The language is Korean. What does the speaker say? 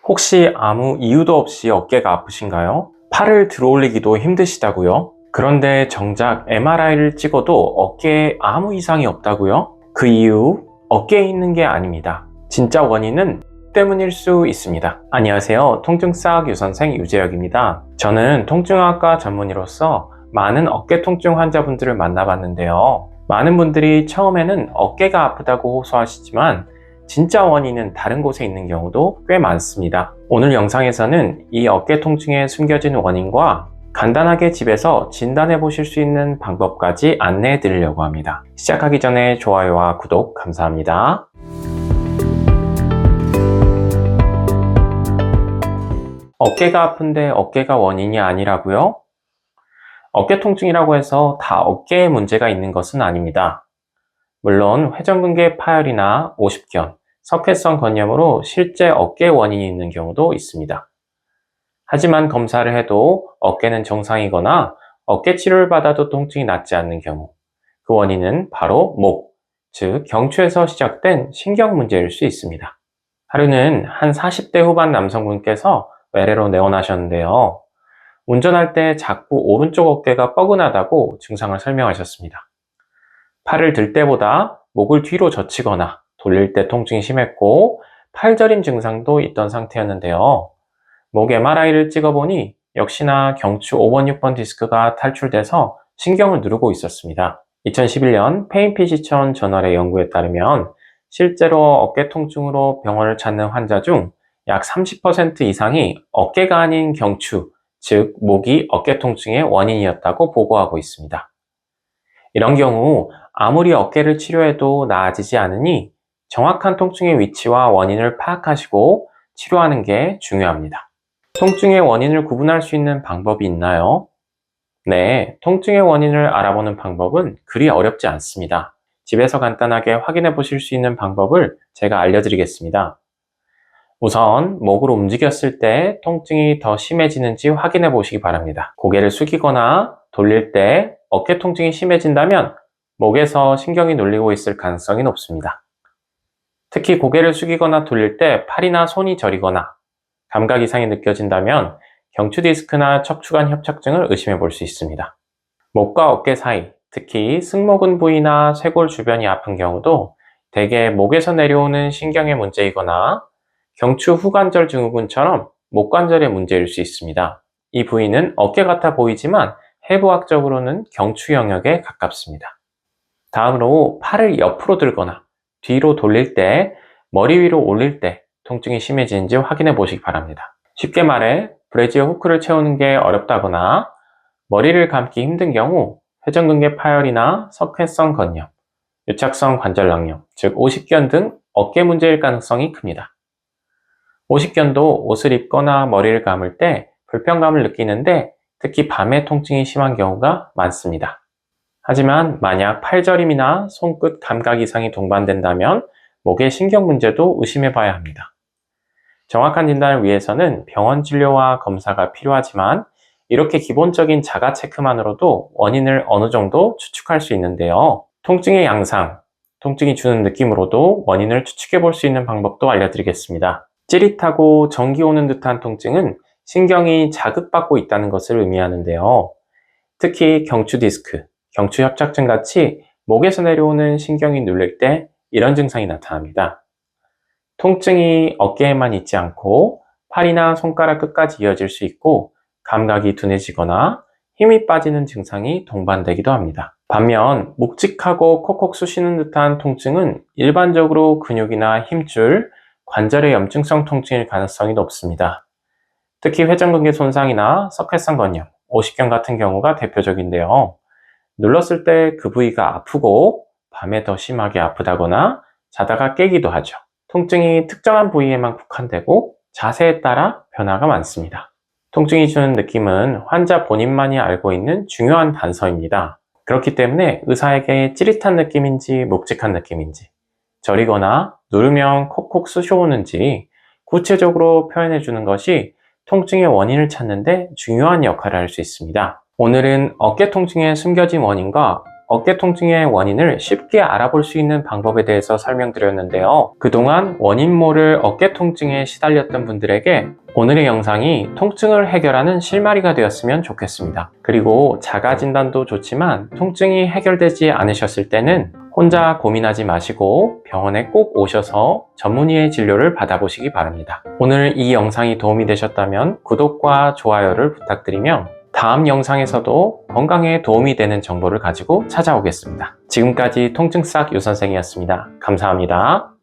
혹시 아무 이유도 없이 어깨가 아프신가요? 팔을 들어올리기도 힘드시다고요? 그런데 정작 MRI를 찍어도 어깨에 아무 이상이 없다고요? 그 이유, 어깨에 있는 게 아닙니다. 진짜 원인은 때문일 수 있습니다. 안녕하세요. 통증사학 유선생 유재혁입니다. 저는 통증학과 전문의로서 많은 어깨 통증 환자분들을 만나봤는데요. 많은 분들이 처음에는 어깨가 아프다고 호소하시지만 진짜 원인은 다른 곳에 있는 경우도 꽤 많습니다. 오늘 영상에서는 이 어깨 통증의 숨겨진 원인과 간단하게 집에서 진단해 보실 수 있는 방법까지 안내해 드리려고 합니다. 시작하기 전에 좋아요와 구독 감사합니다. 어깨가 아픈데 어깨가 원인이 아니라고요? 어깨 통증이라고 해서 다 어깨에 문제가 있는 것은 아닙니다. 물론 회전근개 파열이나 오십견, 석회성 건염으로 실제 어깨 원인이 있는 경우도 있습니다. 하지만 검사를 해도 어깨는 정상이거나 어깨 치료를 받아도 통증이 낫지 않는 경우, 그 원인은 바로 목, 즉 경추에서 시작된 신경 문제일 수 있습니다. 하루는 한 40대 후반 남성분께서 외래로 내원하셨는데요. 운전할 때 자꾸 오른쪽 어깨가 뻐근하다고 증상을 설명하셨습니다. 팔을 들 때보다 목을 뒤로 젖히거나 돌릴 때 통증이 심했고 팔저림 증상도 있던 상태였는데요. 목 MRI를 찍어보니 역시나 경추 5번, 6번 디스크가 탈출돼서 신경을 누르고 있었습니다. 2011년 페인피지천 저널의 연구에 따르면 실제로 어깨 통증으로 병원을 찾는 환자 중 약 30% 이상이 어깨가 아닌 경추, 즉 목이 어깨 통증의 원인이었다고 보고하고 있습니다. 이런 경우 아무리 어깨를 치료해도 나아지지 않으니 정확한 통증의 위치와 원인을 파악하시고 치료하는 게 중요합니다. 통증의 원인을 구분할 수 있는 방법이 있나요? 네, 통증의 원인을 알아보는 방법은 그리 어렵지 않습니다. 집에서 간단하게 확인해 보실 수 있는 방법을 제가 알려드리겠습니다. 우선 목을 움직였을 때 통증이 더 심해지는지 확인해 보시기 바랍니다. 고개를 숙이거나 돌릴 때 어깨 통증이 심해진다면 목에서 신경이 눌리고 있을 가능성이 높습니다. 특히 고개를 숙이거나 돌릴 때 팔이나 손이 저리거나 감각 이상이 느껴진다면 경추 디스크나 척추관 협착증을 의심해 볼 수 있습니다. 목과 어깨 사이, 특히 승모근 부위나 쇄골 주변이 아픈 경우도 대개 목에서 내려오는 신경의 문제이거나 경추 후관절 증후군처럼 목관절의 문제일 수 있습니다. 이 부위는 어깨 같아 보이지만 해부학적으로는 경추 영역에 가깝습니다. 다음으로 팔을 옆으로 들거나 뒤로 돌릴 때, 머리 위로 올릴 때 통증이 심해지는지 확인해 보시기 바랍니다. 쉽게 말해 브래지어 후크를 채우는 게 어렵다거나 머리를 감기 힘든 경우 회전근개 파열이나 석회성 건염, 유착성 관절낭염, 즉 오십견 등 어깨 문제일 가능성이 큽니다. 오십견도 옷을 입거나 머리를 감을 때 불편감을 느끼는데 특히 밤에 통증이 심한 경우가 많습니다. 하지만 만약 팔저림이나 손끝 감각 이상이 동반된다면 목의 신경 문제도 의심해 봐야 합니다. 정확한 진단을 위해서는 병원 진료와 검사가 필요하지만 이렇게 기본적인 자가 체크만으로도 원인을 어느 정도 추측할 수 있는데요. 통증의 양상, 통증이 주는 느낌으로도 원인을 추측해 볼 수 있는 방법도 알려드리겠습니다. 찌릿하고 전기 오는 듯한 통증은 신경이 자극받고 있다는 것을 의미하는데요. 특히 경추 디스크, 경추 협착증 같이 목에서 내려오는 신경이 눌릴 때 이런 증상이 나타납니다. 통증이 어깨에만 있지 않고 팔이나 손가락 끝까지 이어질 수 있고 감각이 둔해지거나 힘이 빠지는 증상이 동반되기도 합니다. 반면 묵직하고 콕콕 쑤시는 듯한 통증은 일반적으로 근육이나 힘줄, 관절의 염증성 통증일 가능성이 높습니다. 특히 회전근개 손상이나 석회성 건염, 오십견 같은 경우가 대표적인데요. 눌렀을 때 그 부위가 아프고 밤에 더 심하게 아프다거나 자다가 깨기도 하죠. 통증이 특정한 부위에만 국한되고 자세에 따라 변화가 많습니다. 통증이 주는 느낌은 환자 본인만이 알고 있는 중요한 단서입니다. 그렇기 때문에 의사에게 찌릿한 느낌인지 묵직한 느낌인지, 저리거나 누르면 콕콕 쑤셔오는지 구체적으로 표현해 주는 것이 통증의 원인을 찾는 데 중요한 역할을 할 수 있습니다. 오늘은 어깨 통증의 숨겨진 원인과 어깨 통증의 원인을 쉽게 알아볼 수 있는 방법에 대해서 설명드렸는데요. 그동안 원인 모를 어깨 통증에 시달렸던 분들에게 오늘의 영상이 통증을 해결하는 실마리가 되었으면 좋겠습니다. 그리고 자가 진단도 좋지만 통증이 해결되지 않으셨을 때는 혼자 고민하지 마시고 병원에 꼭 오셔서 전문의의 진료를 받아보시기 바랍니다. 오늘 이 영상이 도움이 되셨다면 구독과 좋아요를 부탁드리며 다음 영상에서도 건강에 도움이 되는 정보를 가지고 찾아오겠습니다. 지금까지 통증싹 유선생이었습니다. 감사합니다.